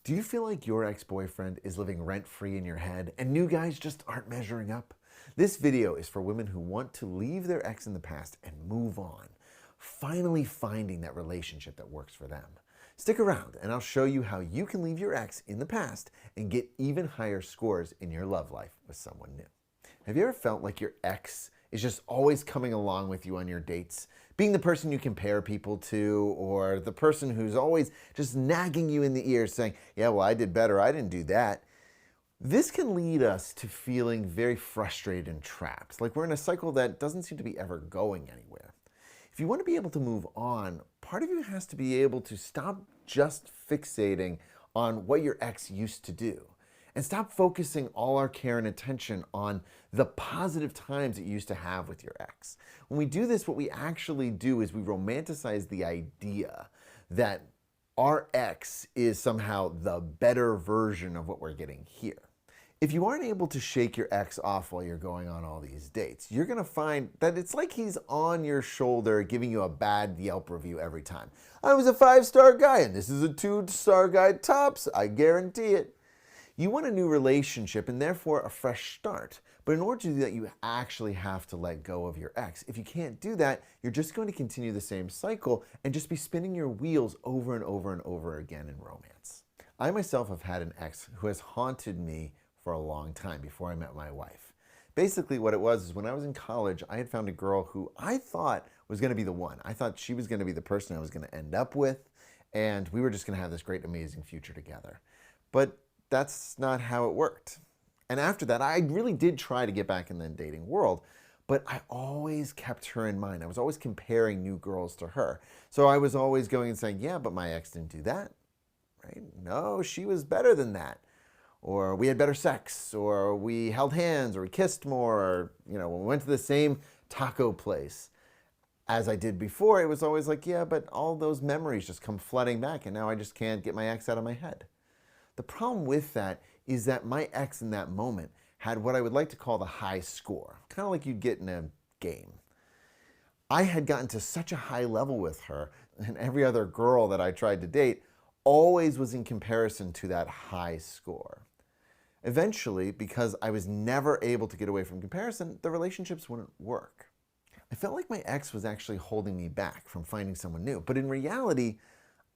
Do you feel like your ex-boyfriend is living rent-free in your head and new guys just aren't measuring up? This video is for women who want to leave their ex in the past and move on, finally finding that relationship that works for them. Stick around and I'll show you how you can leave your ex in the past and get even higher scores in your love life with someone new. Have you ever felt like your ex is just always coming along with you on your dates, being the person you compare people to, or the person who's always just nagging you in the ear saying, yeah, well, I did better, I didn't do that? This can lead us to feeling very frustrated and trapped, like we're in a cycle that doesn't seem to be ever going anywhere. If you want to be able to move on, part of you has to be able to stop just fixating on what your ex used to do and stop focusing all our care and attention on the positive times that you used to have with your ex. When we do this, what we actually do is we romanticize the idea that our ex is somehow the better version of what we're getting here. If you aren't able to shake your ex off while you're going on all these dates, you're gonna find that it's like he's on your shoulder giving you a bad Yelp review every time. I was a 5-star guy and this is a 2-star guy tops, I guarantee it. You want a new relationship and therefore a fresh start. But in order to do that, you actually have to let go of your ex. If you can't do that, you're just going to continue the same cycle and just be spinning your wheels over and over and over again in romance. I myself have had an ex who has haunted me for a long time before I met my wife. Basically what it was is when I was in college, I had found a girl who I thought was going to be the one. I thought she was going to be the person I was going to end up with, and we were just going to have this great, amazing future together. But that's not how it worked. And after that, I really did try to get back in the dating world, but I always kept her in mind. I was always comparing new girls to her. So I was always going and saying, yeah, but my ex didn't do that, right? No, she was better than that. Or we had better sex, or we held hands, or we kissed more, or, when we went to the same taco place as I did before, it was always like, yeah, but all those memories just come flooding back, and now I just can't get my ex out of my head. The problem with that is that my ex in that moment had what I would like to call the high score, kind of like you'd get in a game. I had gotten to such a high level with her, and every other girl that I tried to date always was in comparison to that high score. Eventually, because I was never able to get away from comparison, the relationships wouldn't work. I felt like my ex was actually holding me back from finding someone new, but in reality,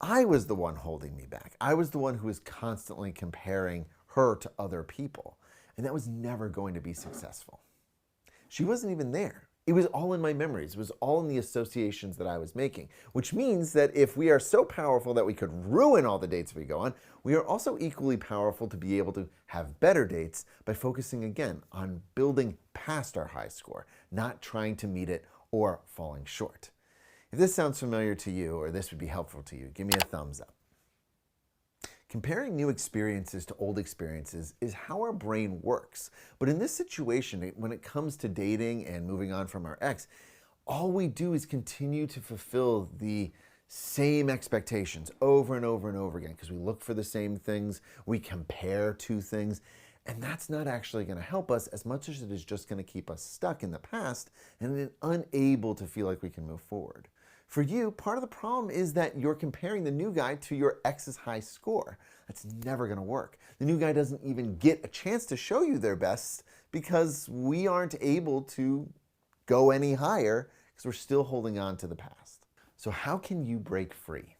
I was the one holding me back. I was the one who was constantly comparing her to other people, and that was never going to be successful. She wasn't even there. It was all in my memories. It was all in the associations that I was making, which means that if we are so powerful that we could ruin all the dates we go on, we are also equally powerful to be able to have better dates by focusing again on building past our high score, not trying to meet it or falling short. If this sounds familiar to you or this would be helpful to you, give me a thumbs up. Comparing new experiences to old experiences is how our brain works. But in this situation, when it comes to dating and moving on from our ex, all we do is continue to fulfill the same expectations over and over and over again because we look for the same things, we compare two things, and that's not actually going to help us as much as it is just going to keep us stuck in the past and then unable to feel like we can move forward. For you, part of the problem is that you're comparing the new guy to your ex's high score. That's never going to work. The new guy doesn't even get a chance to show you their best because we aren't able to go any higher because we're still holding on to the past. So how can you break free?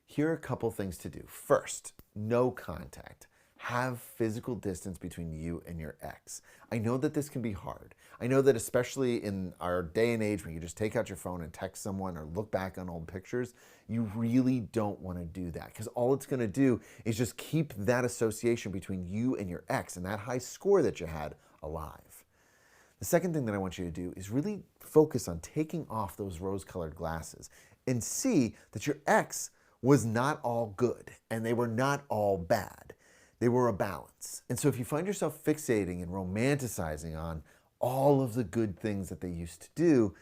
Here are a couple things to do. First, no contact. Have physical distance between you and your ex. I know that this can be hard. I know that especially in our day and age when you just take out your phone and text someone or look back on old pictures, you really don't want to do that because all it's going to do is just keep that association between you and your ex and that high score that you had alive. The second thing that I want you to do is really focus on taking off those rose-colored glasses and see that your ex was not all good and they were not all bad. They were a balance. And so if you find yourself fixating and romanticizing on all of the good things that they used to do,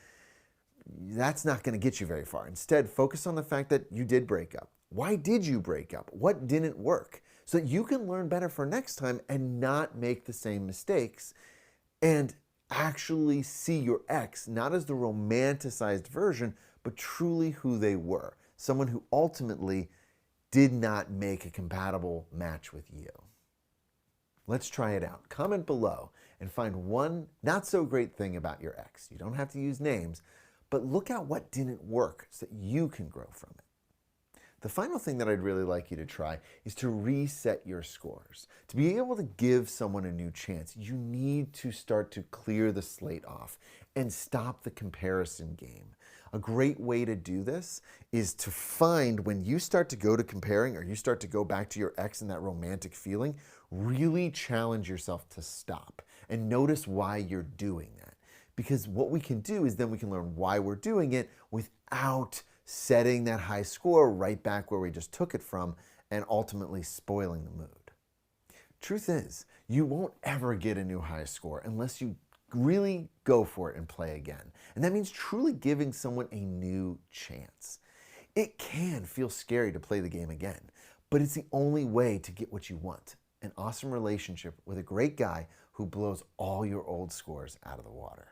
that's not going to get you very far. Instead, focus on the fact that you did break up. Why did you break up? What didn't work? So that you can learn better for next time and not make the same mistakes and actually see your ex not as the romanticized version, but truly who they were. Someone who ultimately did not make a compatible match with you. Let's try it out. Comment below and find one not so great thing about your ex. You don't have to use names, but look at what didn't work so that you can grow from it. The final thing that I'd really like you to try is to reset your scores. To be able to give someone a new chance, you need to start to clear the slate off and stop the comparison game. A great way to do this is to find when you start to go to comparing or you start to go back to your ex and that romantic feeling, really challenge yourself to stop and notice why you're doing that. Because what we can do is then we can learn why we're doing it without setting that high score right back where we just took it from and ultimately spoiling the mood. Truth is, you won't ever get a new high score unless you really go for it and play again. And that means truly giving someone a new chance. It can feel scary to play the game again, but it's the only way to get what you want. An awesome relationship with a great guy who blows all your old scores out of the water.